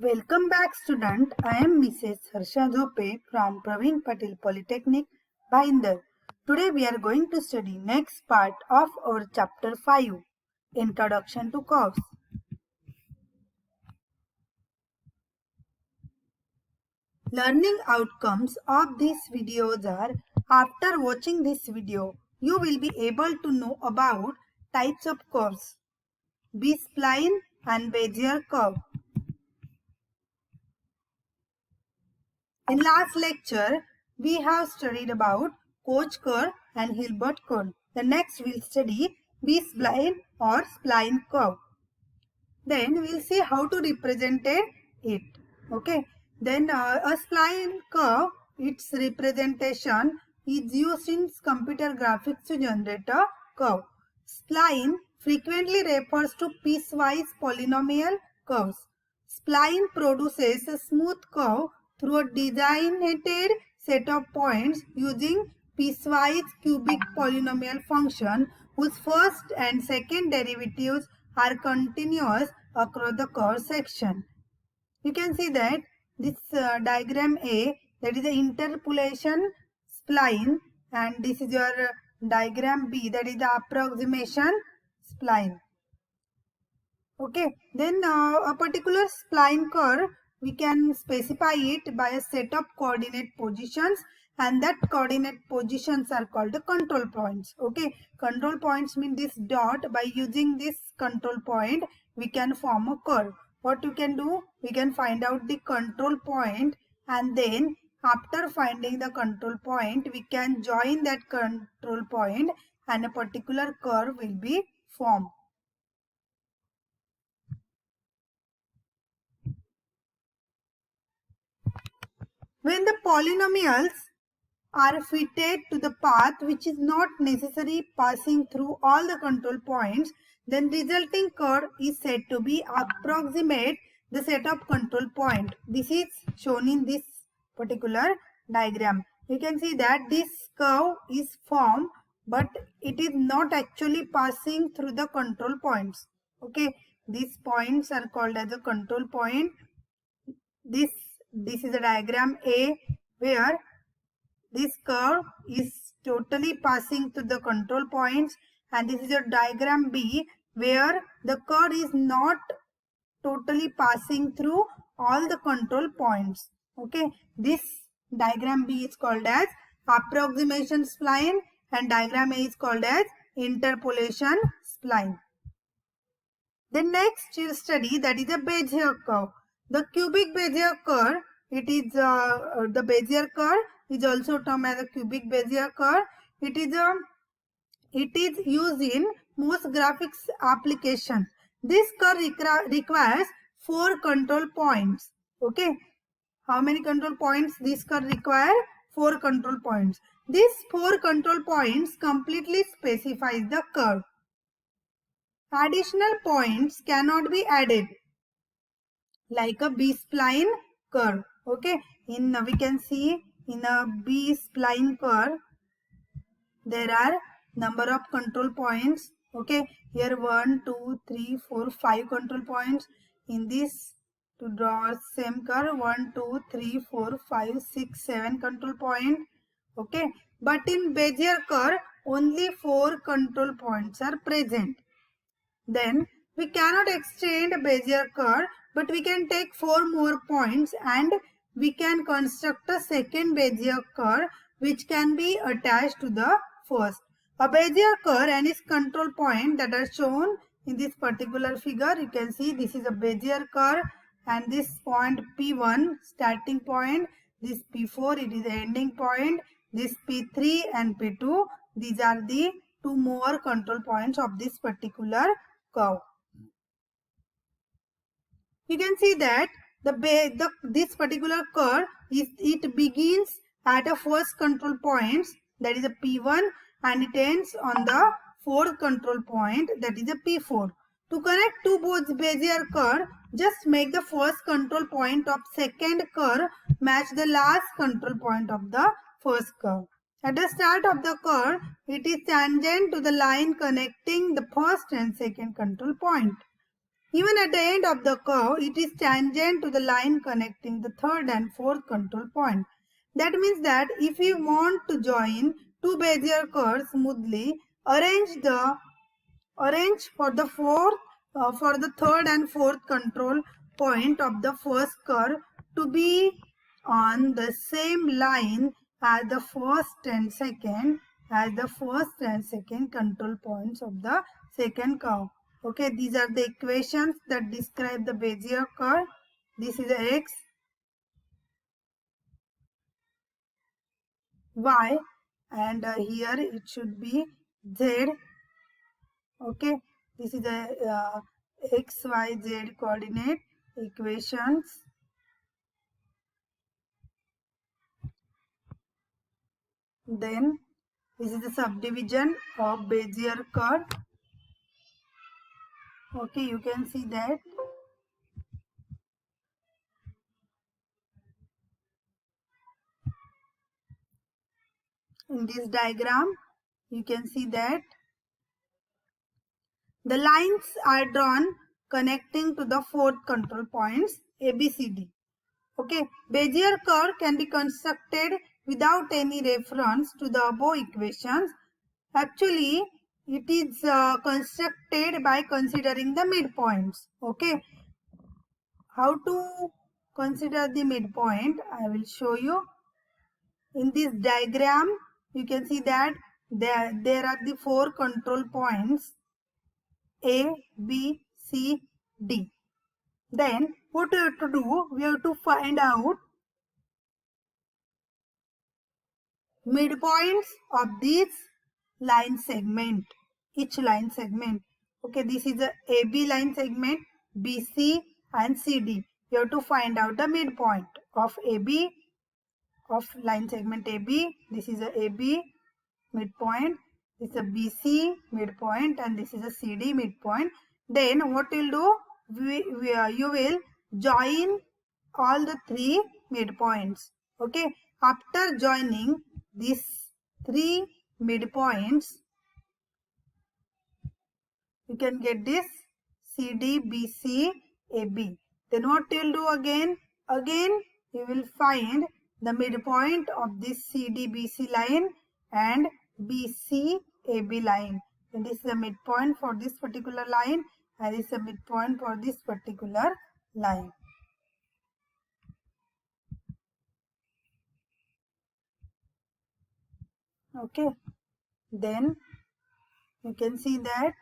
Welcome back, student. I am Mrs. Harsha Zope from Praveen Patil Polytechnic, Bhainder. Today we are going to study next part of our chapter 5, Introduction to Curves. Learning outcomes of these videos are, after watching this video, you will be able to know about types of curves, B-spline and Bezier curve. In last lecture, we have studied about Koch curve and Hilbert curve. The next we'll study B-spline or spline curve. Then we'll see how to represent it. Okay. Then a spline curve, its representation is used in computer graphics to generate a curve. Spline frequently refers to piecewise polynomial curves. Spline produces a smooth curve through a designated set of points using piecewise cubic polynomial function whose first and second derivatives are continuous across the curve section. You can see that this diagram A, that is the interpolation spline, and this is your diagram B, that is the approximation spline. Okay, then a particular spline curve, we can specify it by a set of coordinate positions, and that coordinate positions are called the control points. Okay, control points mean this dot. By using this control point, we can form a curve. What you can do, we can find out the control point, and then after finding the control point, we can join that control point and a particular curve will be formed. When the polynomials are fitted to the path which is not necessary passing through all the control points, then resulting curve is said to be approximate the set of control point. This is shown in this particular diagram. You can see that this curve is formed, but it is not actually passing through the control points. Okay, these points are called as a control point. This is a diagram A where this curve is totally passing through the control points, and this is a diagram B where the curve is not totally passing through all the control points. Okay, this diagram B is called as approximation spline and diagram A is called as interpolation spline. The next you'll study, that is a Bezier curve. The cubic Bezier curve, it is the Bezier curve is also termed as a cubic Bezier curve. It is used in most graphics application. This curve requires 4 control points. Okay, how many control points this curve require? 4 control points. These 4 control points completely specifies the curve. Additional points cannot be added, like a B-spline curve. Okay, we can see in a B-spline curve there are number of control points. Okay, here 1, 2, 3, 4, 5 control points. In this, to draw same curve, 1, 2, 3, 4, 5, 6, 7 control point. Okay, but in Bezier curve only 4 control points are present. Then we cannot extend Bezier curve, but we can take 4 more points and we can construct a second Bezier curve which can be attached to the first. A Bezier curve and its control point that are shown in this particular figure. You can see this is a Bezier curve and this point P1 starting point, this P4 it is the ending point, this P3 and P2, these are the 2 more control points of this particular curve. You can see that this particular curve it begins at a first control point, that is a P1, and it ends on the fourth control point, that is a P4. To connect two both Bezier curve, just make the first control point of second curve match the last control point of the first curve. At the start of the curve, it is tangent to the line connecting the first and second control point. Even at the end of the curve, it is tangent to the line connecting the third and fourth control point. That means that if we want to join two Bezier curves smoothly, arrange for the third and fourth control point of the first curve to be on the same line as the first and second control points of the second curve. Okay, these are the equations that describe the Bezier curve. This is x, y, and here it should be z. Okay, this is the x, y, z coordinate equations. Then this is the subdivision of Bezier curve. Okay, you can see that. In this diagram, you can see that the lines are drawn connecting to the fourth control points A, B, C, D. Okay, Bezier curve can be constructed without any reference to the above equations. Actually, it is constructed by considering the midpoints. Okay, how to consider the midpoint? I will show you. In this diagram, you can see that there are the four control points A, B, C, D. Then what we have to do? We have to find out midpoints of this line segment, each line segment. Okay, this is a AB line segment, BC and CD. You have to find out the midpoint of AB, of line segment AB. This is a AB midpoint, this is a BC midpoint, and this is a CD midpoint. Then what you'll do? You will join all the three midpoints. Okay, after joining these three midpoints, you can get this CD, BC, AB. Then what you'll do again? Again, you will find the midpoint of this CD, BC line and BC, AB line. Then this is the midpoint for this particular line and this is the midpoint for this particular line. Okay, then you can see that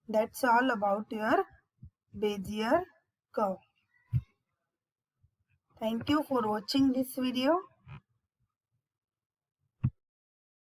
that's all about your Bezier curve. Thank you for watching this video.